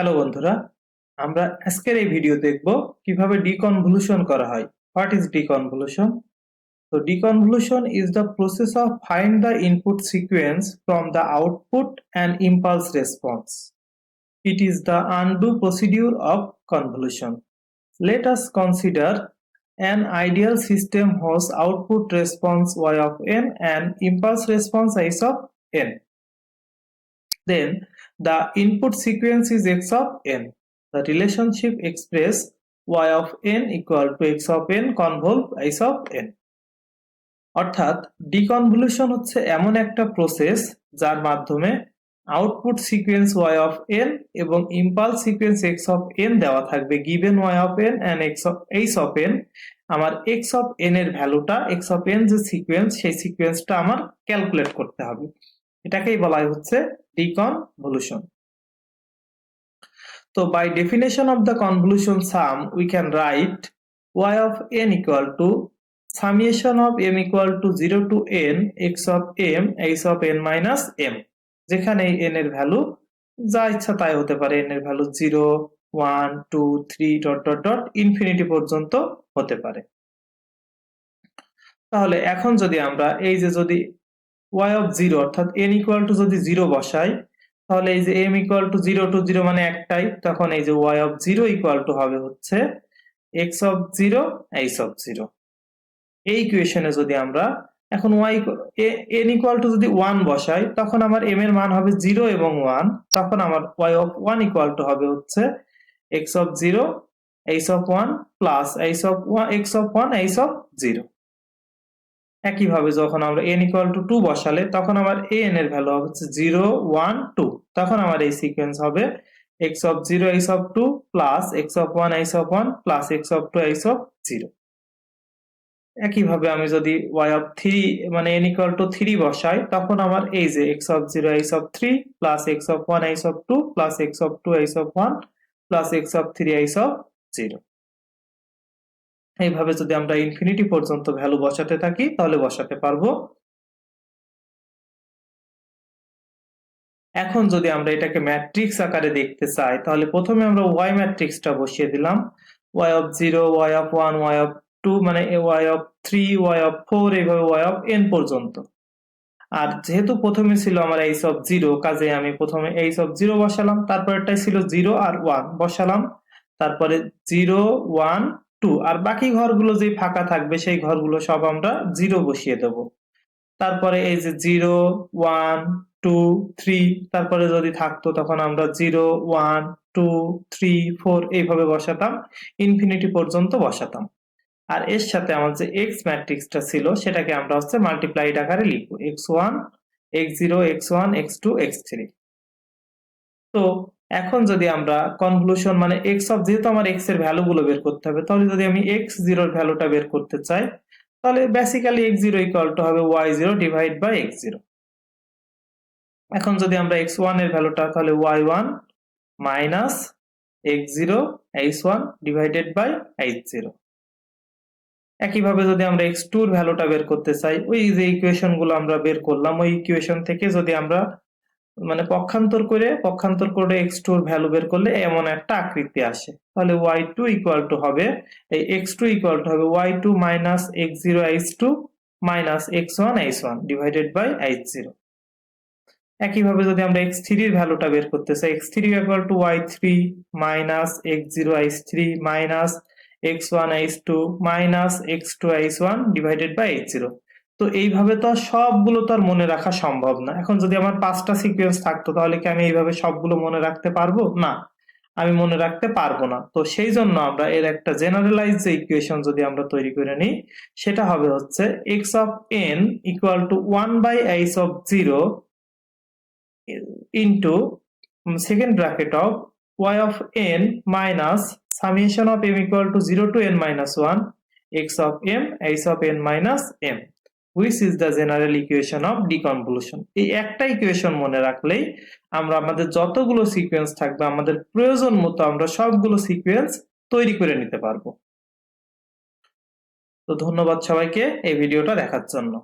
Hello বন্ধুরা, আমরা আজকের এই ভিডিও দেখব কিভাবে ডিকনভলিউশন করা হয়। What is deconvolution? So deconvolution is the process of find the input sequence from the output and impulse response. It is the undo procedure of convolution. Let us consider an ideal system whose output response y of n and impulse response s of n. Then the input sequence is x of n. The relationship express y of n equal to x of n convolve s of n. অর্থাৎ ডিকনভলিউশন হচ্ছে এমন একটা process যার মাধ্যমে output sequence y of n এবং impulse sequence x of n দেওয়া থাকবে given y of n and h of n। আমার x of n এর ভ্যালুটা x of n যে সিকোয়েন্স সেই সিকোয়েন্সটা আমার ক্যালকুলেট করতে হবে, এটাকেই বলা হচ্ছে ডিকনভলিউশন। তো by definition of the convolution sum we can write y of n equal to summation of m equal to 0 to n x of m h of n minus m, যেখানে n এর value যা ইচ্ছা তাই হতে পারে। n এর value 0 1 2 3 dot dot dot infinity পর্যন্ত হতে পারে। তাহলে এখন যদি আমরা এই যে যদি y of 0 অর্থাৎ n equal to যদি 0 বসাই, তাহলে এই যে m equal to 0 to 0 মানে একটাই, তখন এই যে y of 0 equal to হবে হচ্ছে x of 0 h of 0। এই ইকুয়েশনে যদি আমরা এখন n ইকুয়াল টু যদি 1 বসাই, তখন আমার m এর মান হবে 0 এবং 1, তখন আমার y of 1 ইকুয়াল টু হবে হচ্ছে x of 0 h of 1 plus x of 1 h of 0। একইভাবে যখন আমরা n ইকুয়াল টু 2 বসালে, তখন আমার n এর ভ্যালু হবে 0 1 2, তখন আমার এই সিকোয়েন্স হবে x of 0 h of 2 plus x of 1 h of 1 plus x of 2 h of 0। একইভাবে আমি যদি y of 3 মানে n equal to 3 বসাই, তখন আমার এই যে x of 0 h of 3 plus x of 1 h of 2 plus x of 2 h of 1 plus x of 3 h of 0। এইভাবে যদি আমরা ইনফিনিটি পর্যন্ত ভ্যালু বসাতে থাকি তাহলে বসাতে পারবো। এখন যদি আমরা এটাকে ম্যাট্রিক্স আকারে দেখতে চাই, তাহলে প্রথমে আমরা y ম্যাট্রিক্সটা বসিয়ে দিলাম। y of 0 y of 1 y of 2 মানে y of 3 y of 4 এইভাবে y of n পর্যন্ত। আর যেহেতু প্রথমে ছিল আমার h of 0, কাজে আমি প্রথমে h of 0 বসালাম, তারপরটাই ছিল 0 আর 1 বসালাম, তারপরে 0 1 2, আর বাকি ঘরগুলো যে ফাঁকা থাকবে সেই ঘরগুলো সব আমরা 0 বসিয়ে দেব। তারপরে এই যে 0 1 2 3, তারপরে যদি থাকতো তখন আমরা 0 1 2 3 4 এইভাবে বসাতাম, ইনফিনিটি পর্যন্ত বসাতাম। আর এর সাথে আমার যে x ম্যাট্রিক্সটা ছিল সেটাকে আমরা হচ্ছে মাল্টিপ্লাইড আকারে লিখব, x1 x0 x1 x2 x3। তো এখন যদি আমরা কনভলিউশন মানে যেহেতু আমার x এর ভ্যালুগুলো বের করতে হবে, তাহলে যদি আমি x0 এর ভ্যালুটা বের করতে চাই, তাহলে বেসিক্যালি x0 ইকুয়াল টু হবে y0 ডিভাইড বাই x0। এখন যদি আমরা x1 এর ভ্যালুটা, তাহলে y1 minus x0 h1 divided by h0। একইভাবে যদি আমরা x2 এর ভ্যালুটা বের করতে চাই, ওই যে ইকুয়েশন গুলো আমরা বের করলাম ওই ইকুয়েশন থেকে যদি আমরা মানে পক্ষান্তর করে x2 এর ভ্যালু বের করলে এমন একটা আকৃতি আসে, তাহলে y2 ইকুয়াল টু হবে এই x2 ইকুয়াল টু হবে y2 minus x0 h2 minus x1 h1 divided by h0। একইভাবে যদি আমরা x3 এর ভ্যালুটা বের করতে চাই, x3 equal to y3 minus x0 h3 minus x1 h2 minus x2 h1 divided by h0। তো এইভাবে তো সবগুলো তো আর মনে রাখা সম্ভব না। এখন যদি আমার 5টা সিকোয়েন্স থাকতো, তাহলে কি আমি এইভাবে সবগুলো মনে রাখতে পারবো? না, আমি মনে রাখতে পারবো না। তো সেই জন্য আমরা এর একটা জেনারেলাইজ যে ইকুয়েশন যদি আমরা তৈরি করে নিই, সেটা হবে হচ্ছে x of n equal to 1 by h of 0 into second bracket of y of n minus summation of m equal to 0 to n minus 1 x of m h of n minus m, which is the general equation of deconvolution। এই একটা equation মনে রাখলেই আমরা আমাদের যতগুলো sequence থাকবে আমাদের প্রয়োজন মতো আমরা সবগুলো সিকোয়েন্স তৈরি করে নিতে পারবো। তো ধন্যবাদ সবাইকে এই ভিডিওটা দেখার জন্য।